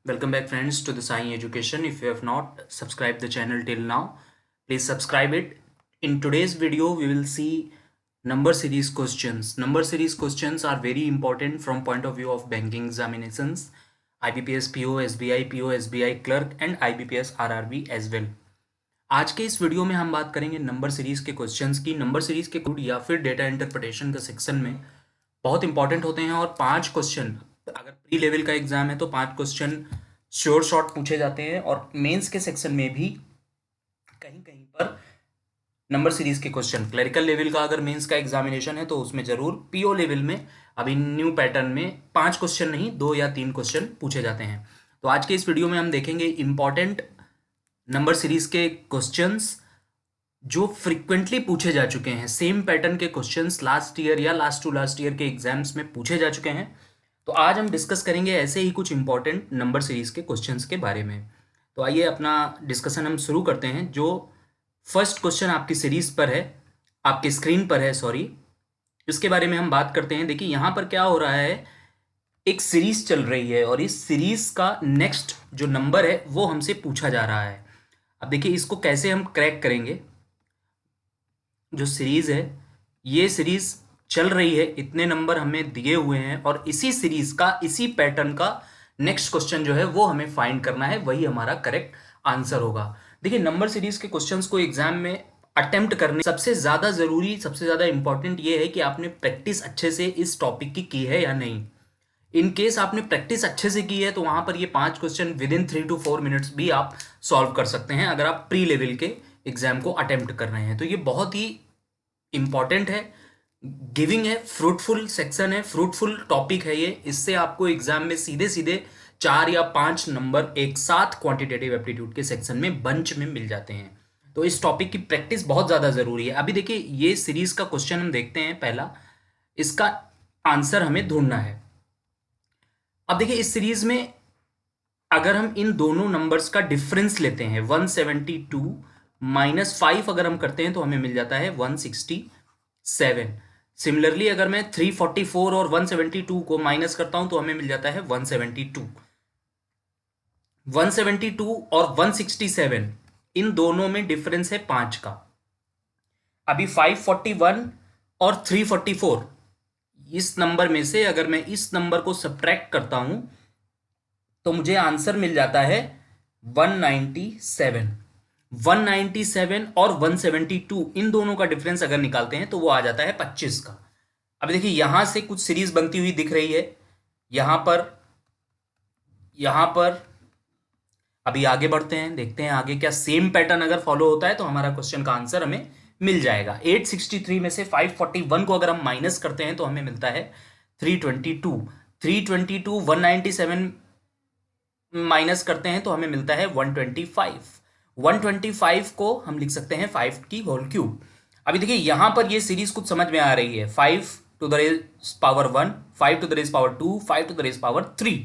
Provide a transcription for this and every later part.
Welcome back friends to the Sai Education. If you have not subscribed the channel till now, please subscribe it. In today's video, we will see number series questions. Number series questions are very important from point of view of banking examinations, IBPS PO, SBI PO, SBI clerk and IBPS RRB as well. आज के इस video में हम बात करेंगे number series के questions की। Number series के कोड या फिर डेटा इंटरप्रिटेशन का सेक्शन में बहुत इंपॉर्टेंट होते हैं और 5 क्वेश्चन अगर प्री लेवल का एग्जाम है तो 5 क्वेश्चन श्योर शॉर्ट पूछे जाते हैं और मेंस के सेक्शन में भी कहीं कहीं पर नंबर सीरीज के क्वेश्चन, क्लरिकल लेवल का अगर मेंस का एग्जामिनेशन है तो उसमें जरूर, पीओ लेवल में अभी न्यू पैटर्न में 5 क्वेश्चन नहीं 2 या 3 क्वेश्चन पूछे जाते हैं। तो आज के इस वीडियो में हम देखेंगे इंपॉर्टेंट नंबर सीरीज के क्वेश्चंस जो फ्रीक्वेंटली पूछे जा चुके हैं, सेम पैटर्न के क्वेश्चंस लास्ट ईयर या लास्ट टू लास्ट ईयर के एग्जाम्स में पूछे जा चुके हैं। तो आज हम डिस्कस करेंगे ऐसे ही कुछ इंपॉर्टेंट नंबर सीरीज के क्वेश्चंस के बारे में। तो आइए अपना डिस्कशन हम शुरू करते हैं। जो फर्स्ट क्वेश्चन आपकी सीरीज पर है, आपके स्क्रीन पर है, सॉरी, इसके बारे में हम बात करते हैं। देखिए यहाँ पर क्या हो रहा है, एक सीरीज चल रही है और इस सीरीज का नेक्स्ट जो नंबर है वो हमसे पूछा जा रहा है। अब देखिए इसको कैसे हम क्रैक करेंगे। जो सीरीज है, ये सीरीज चल रही है, इतने नंबर हमें दिए हुए हैं और इसी सीरीज का, इसी पैटर्न का नेक्स्ट क्वेश्चन जो है वो हमें फाइंड करना है, वही हमारा करेक्ट आंसर होगा। देखिए नंबर सीरीज के क्वेश्चंस को एग्जाम में अटेम्प्ट करने सबसे ज्यादा जरूरी, सबसे ज्यादा इंपॉर्टेंट ये है कि आपने प्रैक्टिस अच्छे से इस टॉपिक की है या नहीं। इन केस आपने प्रैक्टिस अच्छे से की है तो वहां पर ये 5 question with in 3 to 4 minutes भी आप सॉल्व कर सकते हैं अगर आप प्री लेवल के एग्जाम को अटेम्प्ट कर रहे हैं। तो ये बहुत ही इंपॉर्टेंट है, गिविंग है, फ्रूटफुल सेक्शन है, फ्रूटफुल टॉपिक है ये। इससे आपको एग्जाम में सीधे सीधे 4 या 5 नंबर एक साथ क्वांटिटेटिव एप्टीट्यूड के सेक्शन में बंच में मिल जाते हैं। तो इस टॉपिक की प्रैक्टिस बहुत ज़्यादा ज़रूरी है। अभी देखिए ये सीरीज का क्वेश्चन हम देखते हैं पहला, इसका आंसर हमें ढूंढना है। अब देखिए इस सीरीज में अगर हम इन दोनों नंबर्स का डिफरेंस लेते हैं 172 माइनस 5 अगर हम करते हैं तो हमें मिल जाता है 167। सिमिलरली अगर मैं 344 और 172 को माइनस करता हूं तो हमें मिल जाता है 172। 172 और 167 इन दोनों में डिफरेंस है 5 का। अभी 541 और 344, इस नंबर में से अगर मैं इस नंबर को सब्ट्रैक्ट करता हूं तो मुझे आंसर मिल जाता है 197। 197 और 172 इन दोनों का डिफरेंस अगर निकालते हैं तो वो आ जाता है 25 का। अब देखिए यहां से कुछ सीरीज बनती हुई दिख रही है, यहां पर अभी आगे बढ़ते हैं, देखते हैं आगे क्या सेम पैटर्न अगर फॉलो होता है तो हमारा क्वेश्चन का आंसर हमें मिल जाएगा। 863 में से 541 को अगर हम माइनस करते हैं तो हमें मिलता है 322। 322 197 माइनस करते हैं तो हमें मिलता है 125। 125 को हम लिख सकते हैं 5 की होल क्यूब। अभी देखिए यहां पर ये सीरीज कुछ समझ में आ रही है, 5 to the raise power 1, 5 to the raise power 2, 5 to the raise power 3।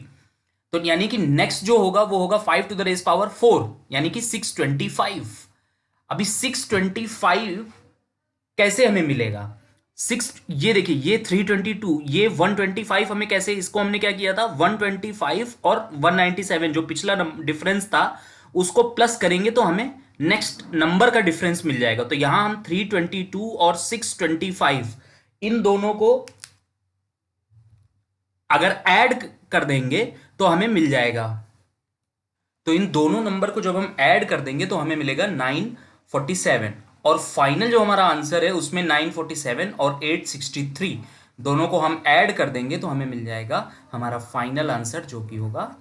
तो यानी कि नेक्स्ट जो होगा वो होगा 5 to the raise पावर 4 यानी कि 625। अभी 625 कैसे हमें मिलेगा? 6, ये देखिए ये 322, ये 125 हमें कैसे, इसको हमने क्या किया था 125 और 197 जो पिछला डिफरेंस था उसको प्लस करेंगे तो हमें नेक्स्ट नंबर का डिफरेंस मिल जाएगा। तो यहां हम 322 और 625 इन दोनों को अगर ऐड कर देंगे तो हमें मिल जाएगा। तो इन दोनों नंबर को जब हम ऐड कर देंगे तो हमें मिलेगा 947 और फाइनल जो हमारा आंसर है उसमें 947 और 863 दोनों को हम ऐड कर देंगे तो हमें मिल जाएगा हमारा फाइनल आंसर जो कि होगा।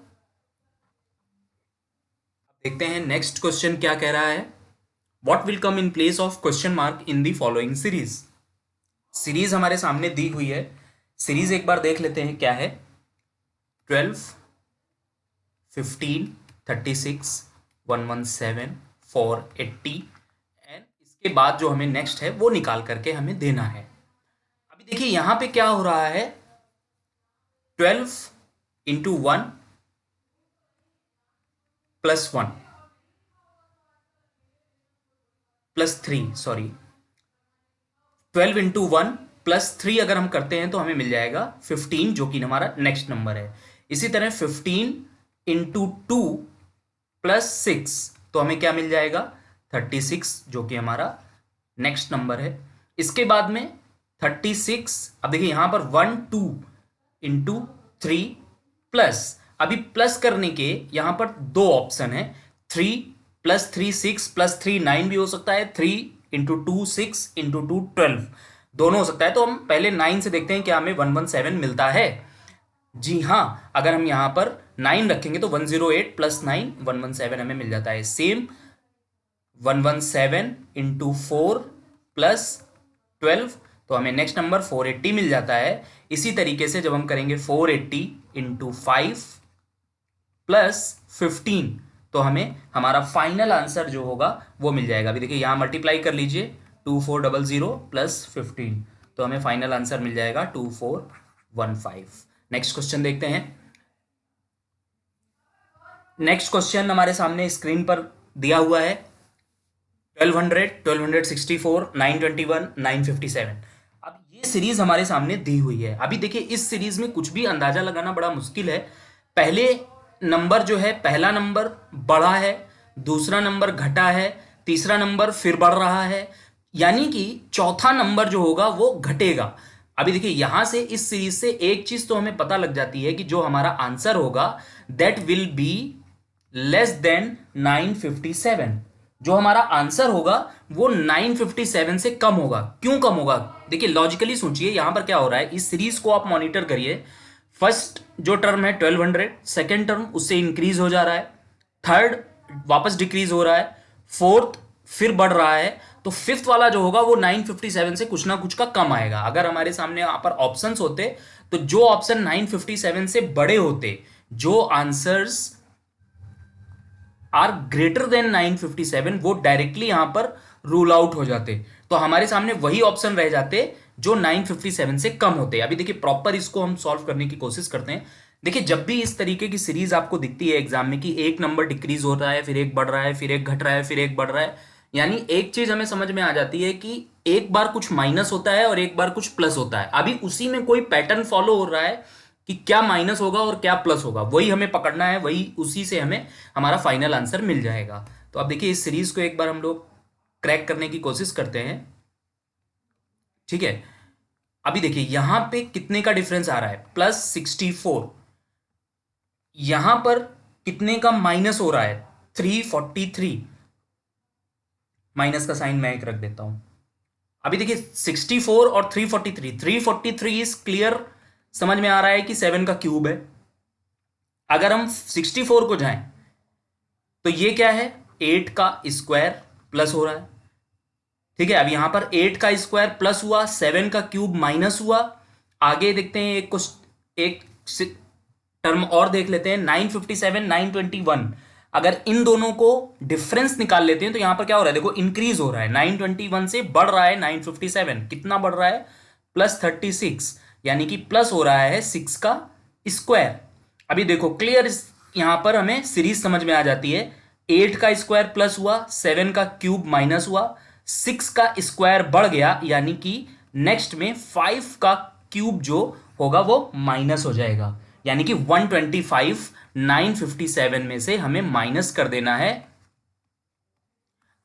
देखते हैं नेक्स्ट क्वेश्चन क्या कह रहा है। What will come in place of question mark in the following series. Series हमारे सामने दी हुई है, सीरीज एक बार देख लेते हैं क्या है। 12, 15, 36, 117, 480 एंड इसके बाद जो हमें नेक्स्ट है वो निकाल करके हमें देना है। अभी देखिए यहां पे क्या हो रहा है, 12 into 1 plus 1 plus 3, sorry 12 into 1 plus 3 अगर हम करते हैं तो हमें मिल जाएगा 15 जो कि हमारा नेक्स्ट नंबर है। इसी तरह 15 इंटू 2 प्लस 6, तो हमें क्या मिल जाएगा 36, जो कि हमारा नेक्स्ट नंबर है। इसके बाद में 36, अब देखिए यहां पर 1 2 इंटू 3 प्लस, अभी प्लस करने के यहां पर दो ऑप्शन है, 3 प्लस 3 6 प्लस 3 9 भी हो सकता है, 3 इंटू 2 6 इंटू 2 12 दोनों हो सकता है। तो हम पहले 9 से देखते हैं क्या हमें 117 मिलता है। जी हाँ, अगर हम यहां पर 9 रखेंगे तो 108 प्लस 9 117 हमें मिल जाता है। सेम 117 इंटू 4 प्लस 12, तो हमें नेक्स्ट नंबर 480 मिल जाता है। इसी तरीके से जब हम करेंगे 480 इंटू 5 प्लस 15, तो हमें हमारा फाइनल आंसर जो होगा वो मिल जाएगा। अभी देखिए यहां मल्टीप्लाई कर लीजिए, 2400 प्लस 15, तो हमें फाइनल आंसर मिल जाएगा 2415। नेक्स्ट क्वेश्चन देखते हैं। नेक्स्ट क्वेश्चन हमारे सामने स्क्रीन पर दिया हुआ है 1200, 1264, 921, 957। अब ये सीरीज हमारे सामने दी हुई है। अभी देखिए इस सीरीज में कुछ भी अंदाजा लगाना बड़ा मुश्किल है। पहले नंबर जो है, पहला नंबर बढ़ा है, दूसरा नंबर घटा है, तीसरा नंबर फिर बढ़ रहा है, यानी कि चौथा नंबर जो होगा वो घटेगा। अभी देखिए यहां से इस सीरीज से एक चीज तो हमें पता लग जाती है कि जो हमारा आंसर होगा that will be less than 957। जो हमारा आंसर होगा वो 957 से कम होगा। क्यों कम होगा? देखिए लॉजिकली सोचिए, यहां पर क्या हो रहा है, इस सीरीज को आप मॉनिटर करिए। फर्स्ट जो टर्म है 1200, सेकेंड टर्म उससे इंक्रीज हो जा रहा है, थर्ड वापस डिक्रीज हो रहा है, फोर्थ फिर बढ़ रहा है, तो फिफ्थ वाला जो होगा वो 957 से कुछ ना कुछ का कम आएगा। अगर हमारे सामने यहां पर ऑप्शंस होते तो जो ऑप्शन 957 से बड़े होते, जो आंसर्स आर ग्रेटर देन 957, वो डायरेक्टली यहां पर रूल आउट हो जाते। तो हमारे सामने वही ऑप्शन रह जाते जो 957 से कम होते। अभी देखिए प्रॉपर इसको हम सॉल्व करने की कोशिश करते हैं। देखिए जब भी इस तरीके की सीरीज आपको दिखती है एग्जाम में कि एक नंबर डिक्रीज हो रहा है, फिर एक बढ़ रहा है, फिर एक घट रहा है, फिर एक बढ़ रहा है, यानी एक चीज हमें समझ में आ जाती है कि एक बार कुछ माइनस होता है और एक बार कुछ प्लस होता है। अभी उसी में कोई पैटर्न फॉलो हो रहा है कि क्या माइनस होगा और क्या प्लस होगा, वही हमें पकड़ना है, वही उसी से हमें हमारा फाइनल आंसर मिल जाएगा। तो अब देखिए इस सीरीज को एक बार हम लोग क्रैक करने की कोशिश करते हैं। ठीक है, अभी देखिए यहां पे कितने का डिफरेंस आ रहा है, +64। यहां पर कितने का माइनस हो रहा है, 343। माइनस का साइन मैं एक रख देता हूं। अभी देखिए 64 और 343, 343 इज क्लियर, समझ में आ रहा है कि 7 का क्यूब है। अगर हम 64 को जाएं तो ये क्या है, 8 का स्क्वायर प्लस हो रहा है। ठीक है, अब यहां पर 8 का स्क्वायर प्लस हुआ, 7 का क्यूब माइनस हुआ। आगे देखते हैं एक टर्म और देख लेते हैं, 957, 921। अगर इन दोनों को डिफरेंस निकाल लेते हैं तो यहां पर क्या हो रहा है, देखो इंक्रीज हो रहा है, 921 से बढ़ रहा है 957। कितना बढ़ रहा है, +36, यानी कि प्लस हो रहा है 6 का स्क्वायर। अभी देखो क्लियर, यहां पर हमें सीरीज समझ में आ जाती है। 8 का स्क्वायर प्लस हुआ, 7 का क्यूब माइनस हुआ, 6 का स्क्वायर बढ़ गया, यानी कि नेक्स्ट में 5 का क्यूब जो होगा वो माइनस हो जाएगा, यानी कि 125 957 में से हमें माइनस कर देना है।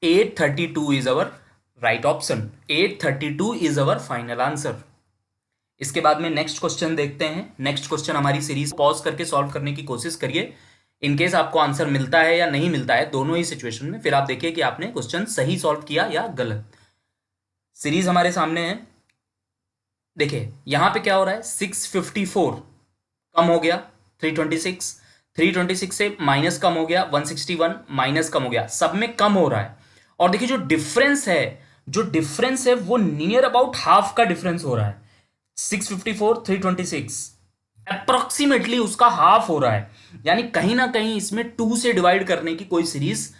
832 is our right option, 832 is our final answer. इसके बाद में नेक्स्ट क्वेश्चन देखते हैं। नेक्स्ट क्वेश्चन हमारी सीरीज पॉज करके सॉल्व करने की कोशिश करिए। इनकेस आपको आंसर मिलता है या नहीं मिलता है, दोनों ही सिचुएशन में, फिर आप देखिए कि आपने क्वेश्चन सही सॉल्व किया या गलत। सीरीज हमारे सामने है, देखिए यहां पे क्या हो रहा है, 654 कम हो गया 326, 326 से माइनस कम हो गया 161, माइनस कम हो गया, सब में कम हो रहा है। और देखिए जो डिफरेंस है, जो डिफरेंस है वो नियर अबाउट हाफ का डिफरेंस हो रहा है। 654, 326 अप्रोक्सीमेटली उसका हाफ हो रहा है, यानी कहीं ना कहीं इसमें 2 से डिवाइड करने की कोई सीरीज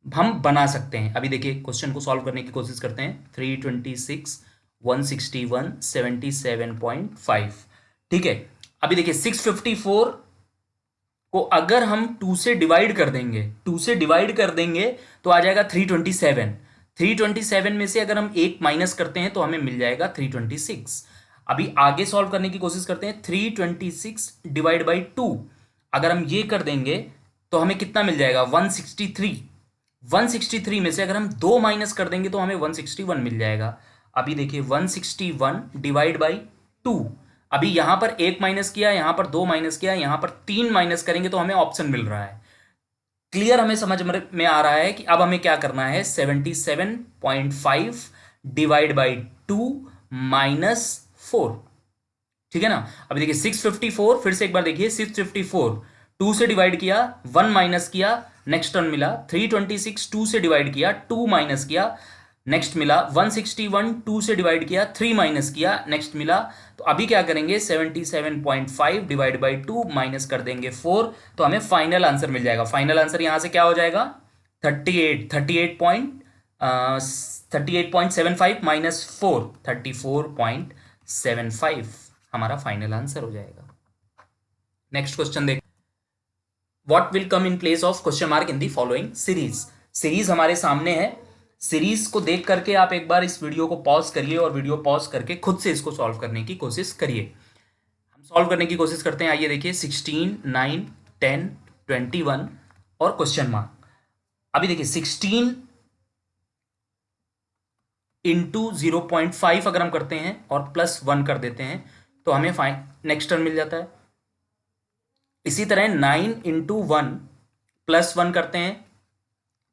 हम बना सकते हैं। अभी देखिए क्वेश्चन को सॉल्व करने की कोशिश करते हैं। 326, 161, 77.5। ठीक है, अभी देखिए 654 को अगर हम 2 से डिवाइड कर देंगे, 2 से डिवाइड कर देंगे तो आ जाएगा 327। 327 में से अगर हम एक माइनस करते हैं तो हमें मिल जाएगा 326। अभी आगे सॉल्व करने की कोशिश करते हैं। 326 डिवाइड बाई 2, अगर हम ये कर देंगे तो हमें कितना मिल जाएगा 163। 163 में से अगर हम 2 माइनस कर देंगे तो हमें 161 मिल जाएगा। अभी देखिए 161 डिवाइड बाई 2। अभी यहां पर 1 माइनस किया, यहां पर 2 माइनस किया, यहां पर 3 माइनस करेंगे तो हमें ऑप्शन मिल रहा है। क्लियर हमें समझ में आ रहा है कि अब हमें क्या करना है। 77.5 डिवाइड बाई 2 माइनस 4। ठीक है ना। अभी देखिए 654, फिर से एक बार देखिए 654 2 से डिवाइड किया, 1 माइनस किया, नेक्स्ट टर्म मिला। 326 2 से डिवाइड किया, 2 माइनस किया, नेक्स्ट मिला। 161 2 से डिवाइड किया, 3 माइनस किया, नेक्स्ट मिला। तो अभी क्या करेंगे 77.5 डिवाइड बाई 2 माइनस कर देंगे 4, तो हमें फाइनल आंसर मिल जाएगा। फाइनल आंसर यहां से क्या हो जाएगा 38.75 माइनस 4 34.75 हमारा फाइनल आंसर हो जाएगा। नेक्स्ट क्वेश्चन देख, what will come in place of question mark in the following series. Series हमारे सामने है। सीरीज को देख करके आप एक बार इस वीडियो को पॉज करिए और वीडियो पॉज करके खुद से इसको सॉल्व करने की कोशिश करिए। हम सॉल्व करने की कोशिश करते हैं। आइए देखिए 16, 9, 10, 21 और क्वेश्चन मार्क। अभी देखिए 16 इंटू 0.5 अगर हम करते हैं और +1 कर देते हैं तो हमें नेक्स्ट टर्म मिल जाता है। इसी तरह 9 इंटू 1 +1 करते हैं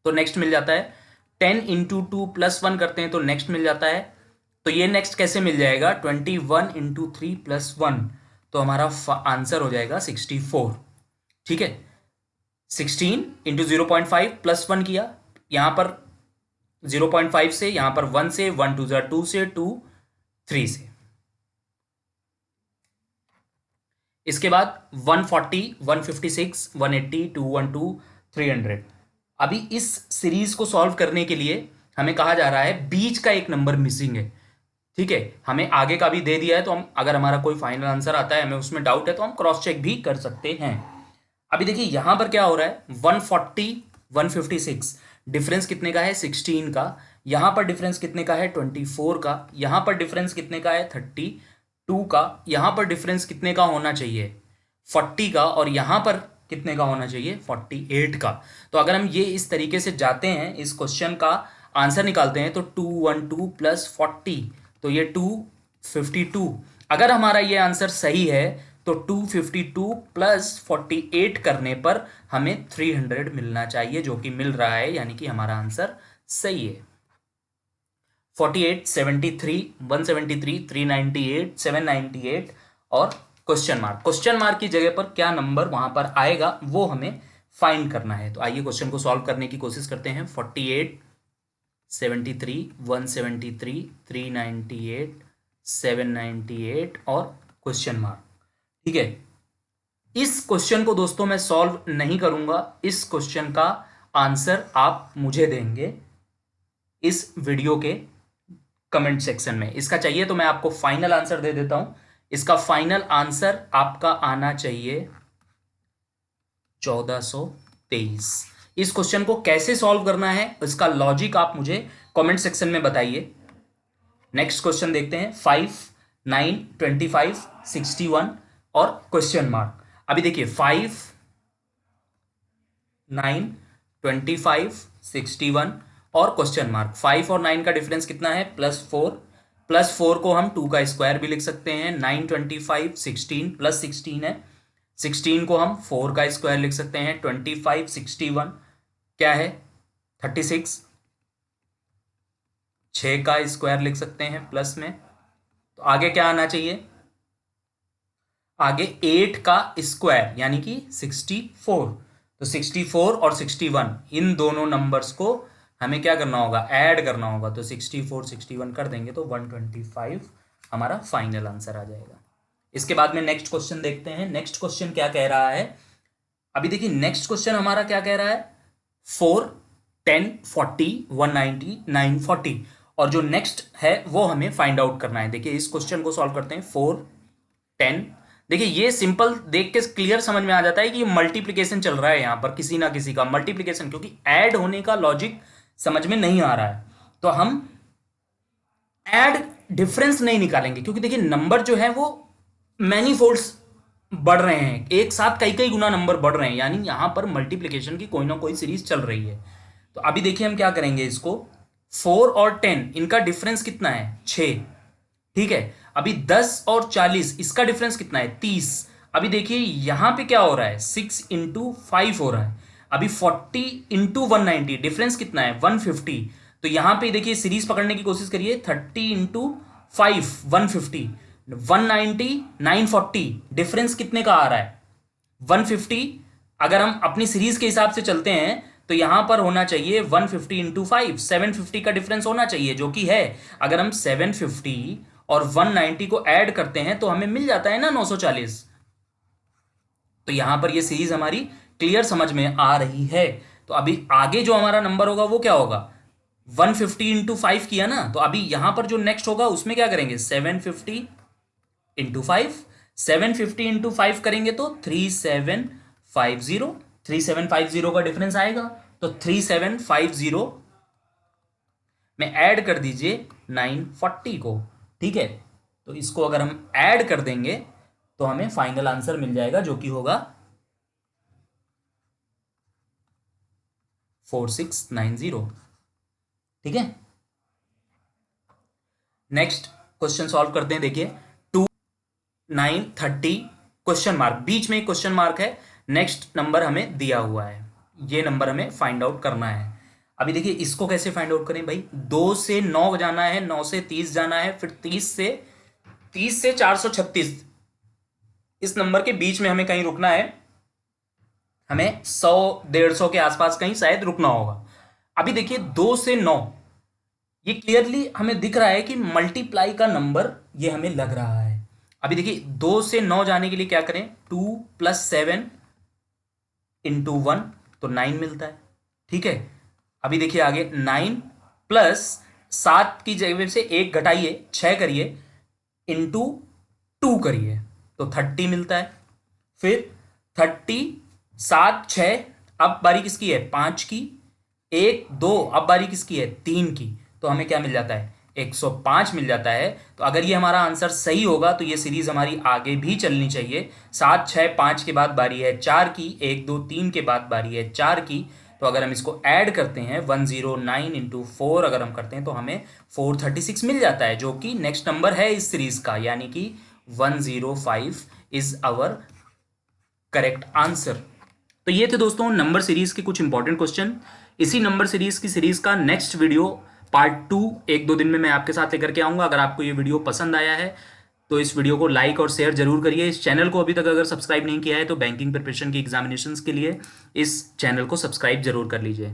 तो नेक्स्ट मिल जाता है। 10 इंटू 2 +1 करते हैं तो नेक्स्ट मिल जाता है। तो ये नेक्स्ट कैसे मिल जाएगा 21 इंटू 3 +1, तो हमारा आंसर हो जाएगा 64। ठीक है। 16 इंटू 0.5 +1 किया, यहां पर 0.5 से, यहां पर 1 से, 1 2 2 से, 2 3 से। इसके बाद 140, 156, 180, 212, 300। अभी इस सीरीज को सॉल्व करने के लिए हमें कहा जा रहा है बीच का एक नंबर मिसिंग है। ठीक है, हमें आगे का भी दे दिया है, तो हम अगर हमारा कोई फाइनल आंसर आता है, हमें उसमें डाउट है, तो हम क्रॉस चेक भी कर सकते हैं। अभी देखिए यहां पर क्या हो रहा है 140, 156 डिफरेंस कितने का है 16 का। यहां पर डिफरेंस कितने का है 24 का। यहां पर डिफरेंस कितने का है 32 का। यहां पर डिफरेंस कितने का होना चाहिए 40 का। और यहां पर कितने का होना चाहिए 48 का। तो अगर हम ये इस तरीके से जाते हैं, इस क्वेश्चन का आंसर निकालते हैं, तो 212 + 40, तो ये 252। अगर हमारा ये आंसर सही है तो 252 + 48 करने पर हमें 300 मिलना चाहिए, जो कि मिल रहा है, यानी कि हमारा आंसर सही है। 48, 73, 173, 398, 798 और क्वेश्चन मार्क। क्वेश्चन मार्क की जगह पर क्या नंबर वहां पर आएगा वो हमें फाइंड करना है। तो आइए क्वेश्चन को सॉल्व करने की कोशिश करते हैं। 48, 73, 173, 398, 798 और क्वेश्चन मार्क। ठीक है, इस क्वेश्चन को दोस्तों मैं सॉल्व नहीं करूंगा। इस क्वेश्चन का आंसर आप मुझे देंगे इस वीडियो के कमेंट सेक्शन में। इसका चाहिए तो मैं आपको फाइनल आंसर दे देता हूं। इसका फाइनल आंसर आपका आना चाहिए 1423। इस क्वेश्चन को कैसे सॉल्व करना है, इसका लॉजिक आप मुझे कमेंट सेक्शन में बताइए। नेक्स्ट क्वेश्चन देखते हैं 5, 9, 25, 61 और क्वेश्चन मार्क। अभी देखिए 5, 9, 25, 61 और क्वेश्चन मार्क। 5 और 9 का डिफरेंस कितना है +4। +4 को हम 2 का स्क्वायर भी लिख सकते हैं। 9, 25, 16 +16 है। 16 को हम 4 का स्क्वायर लिख सकते हैं। 25, 61 क्या है 36, 6 का स्क्वायर लिख सकते हैं प्लस में। तो आगे क्या आना चाहिए, आगे 8 का स्क्वायर यानी कि 64। तो 64 और 61 इन दोनों नंबर्स को हमें क्या करना होगा, ऐड करना होगा। तो 64 61 कर देंगे तो 125 हमारा फाइनल आंसर आ जाएगा। इसके बाद में नेक्स्ट क्वेश्चन देखते हैं। नेक्स्ट क्वेश्चन क्या कह रहा है। अभी देखिए नेक्स्ट क्वेश्चन हमारा क्या कह रहा है 4, 10, 40, 190, 940 और जो नेक्स्ट है वो हमें फाइंड आउट करना है। देखिए इस क्वेश्चन को सॉल्व करते हैं। 4, 10, देखिए ये सिंपल देख के क्लियर समझ में आ जाता है कि मल्टीप्लिकेशन चल रहा है यहां पर, किसी ना किसी का मल्टीप्लिकेशन, क्योंकि ऐड होने का लॉजिक समझ में नहीं आ रहा है। तो हम ऐड डिफरेंस नहीं निकालेंगे, क्योंकि देखिए नंबर जो है वो मैनीफोल्ड्स बढ़ रहे हैं, एक साथ कई कई गुना नंबर बढ़ रहे हैं, यानी यहां पर मल्टीप्लिकेशन की कोई ना कोई सीरीज चल रही है। तो अभी देखिए हम क्या करेंगे, इसको 4 और 10 इनका डिफरेंस कितना है, 6। ठीक है, अभी 10 और 40 इसका डिफरेंस कितना है, 30। अभी देखिए यहां पे क्या हो रहा है, 6 × 5 हो रहा है। अभी 40 × 190 डिफरेंस कितना है, 150। तो यहां पे देखिए सीरीज पकड़ने की कोशिश करिए, 30 × 5 150, 190 940 डिफरेंस कितने का आ रहा है, 150। अगर हम अपनी सीरीज के हिसाब से चलते हैं तो यहां पर होना चाहिए 150 × 5 750 का डिफरेंस होना चाहिए, जो कि है। अगर हम 750 और 190 को ऐड करते हैं तो हमें मिल जाता है ना 940। तो यहां पर ये सीरीज हमारी क्लियर समझ में आ रही है। तो अभी आगे जो हमारा नंबर होगा वो क्या होगा, 150 × 5 किया ना, तो अभी यहां पर जो नेक्स्ट होगा उसमें क्या करेंगे, 750 × 5, 750 × 5 करेंगे तो 3750, 3750 का डिफरेंस आएगा। तो 3750 में ऐड कर दीजिए 940 को। ठीक है, तो इसको अगर हम ऐड कर देंगे तो हमें फाइनल आंसर मिल जाएगा, जो कि होगा 4690। ठीक है, नेक्स्ट क्वेश्चन सॉल्व करते हैं। देखिए 930 क्वेश्चन मार्क, बीच में एक क्वेश्चन मार्क है, नेक्स्ट नंबर हमें दिया हुआ है, ये नंबर हमें फाइंड आउट करना है। अभी देखिए इसको कैसे फाइंड आउट करें भाई, 2 से 9 जाना है, 9 से 30 जाना है, फिर 30 से 436, इस नंबर के बीच में हमें कहीं रुकना है, हमें 100 150 के आसपास कहीं शायद रुकना होगा। अभी देखिए 2 से 9 ये क्लियरली हमें दिख रहा है कि मल्टीप्लाई का नंबर ये हमें लग रहा है। अभी देखिए 2 से 9 जाने के लिए क्या करें, 2 + 7 × 1 तो 9 मिलता है। ठीक है, अभी देखिए आगे 9 प्लस 7 की जगह से 1 घटाइए, 6 करिए, इंटू 2 करिए तो 30 मिलता है। फिर 30 7 6, अब बारी किसकी है, 5 की, 1 2, अब बारी किसकी है, 3 की, तो हमें क्या मिल जाता है, 105 मिल जाता है। तो अगर ये हमारा आंसर सही होगा तो ये सीरीज हमारी आगे भी चलनी चाहिए। 7 6 5 के बाद बारी है 4 की, 1 2 3 के बाद बारी है 4 की। तो अगर हम इसको ऐड करते हैं 109 × 4 अगर हम करते हैं तो हमें 436 मिल जाता है, जो कि नेक्स्ट नंबर है इस सीरीज का, यानी कि 105 इज आवर करेक्ट आंसर। तो ये थे दोस्तों नंबर सीरीज के कुछ इंपॉर्टेंट क्वेश्चन। इसी नंबर सीरीज की सीरीज का नेक्स्ट वीडियो पार्ट 2 1-2 दिन में मैं आपके साथ लेकर के आऊंगा। अगर आपको ये वीडियो पसंद आया है तो इस वीडियो को लाइक और शेयर जरूर करिए। इस चैनल को अभी तक अगर सब्सक्राइब नहीं किया है तो बैंकिंग प्रिपरेशन की एग्जामिनेशंस के लिए इस चैनल को सब्सक्राइब जरूर कर लीजिए।